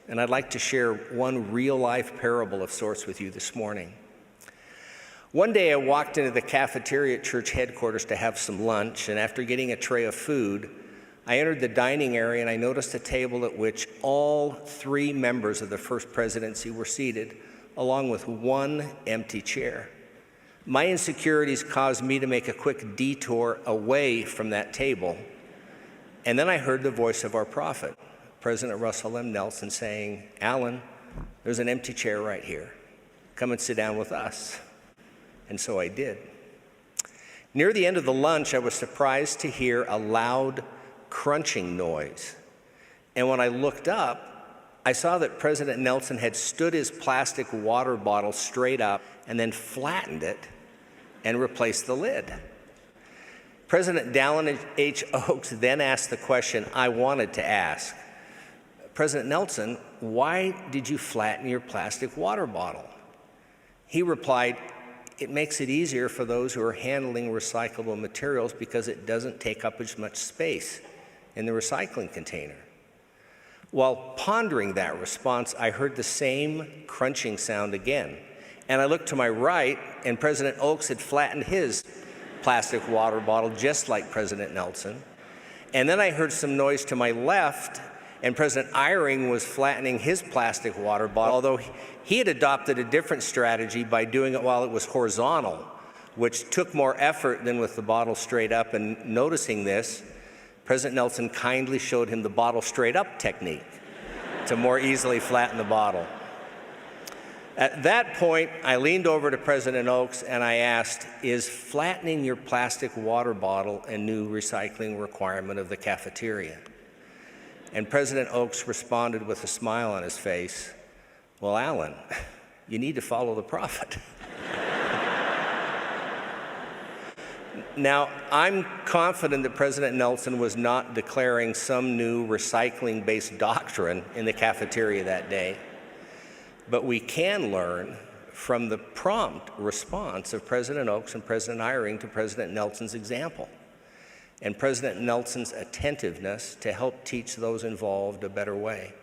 and I'd like to share one real-life parable of sorts with you this morning. One day I walked into the cafeteria at church headquarters to have some lunch, and after getting a tray of food, I entered the dining area and I noticed a table at which all 3 members of the First Presidency were seated, along with one empty chair. My insecurities caused me to make a quick detour away from that table, and then I heard the voice of our prophet, President Russell M. Nelson, saying, "Alan, there's an empty chair right here. Come and sit down with us." And so I did. Near the end of the lunch, I was surprised to hear a loud crunching noise. And when I looked up, I saw that President Nelson had stood his plastic water bottle straight up and then flattened it and replaced the lid. President Dallin H. Oaks then asked the question I wanted to ask. "President Nelson, why did you flatten your plastic water bottle?" He replied, "It makes it easier for those who are handling recyclable materials because it doesn't take up as much space in the recycling container." While pondering that response, I heard the same crunching sound again. And I looked to my right, and President Oaks had flattened his plastic water bottle just like President Nelson. And then I heard some noise to my left, and President Eyring was flattening his plastic water bottle, although he had adopted a different strategy by doing it while it was horizontal, which took more effort than with the bottle straight up. And noticing this, President Nelson kindly showed him the bottle straight up technique to more easily flatten the bottle. At that point, I leaned over to President Oaks and I asked, "Is flattening your plastic water bottle a new recycling requirement of the cafeteria?" And President Oaks responded with a smile on his face, "Well, Alan, you need to follow the prophet." Now, I'm confident that President Nelson was not declaring some new recycling-based doctrine in the cafeteria that day, but we can learn from the prompt response of President Oaks and President Eyring to President Nelson's example, and President Nelson's attentiveness to help teach those involved a better way.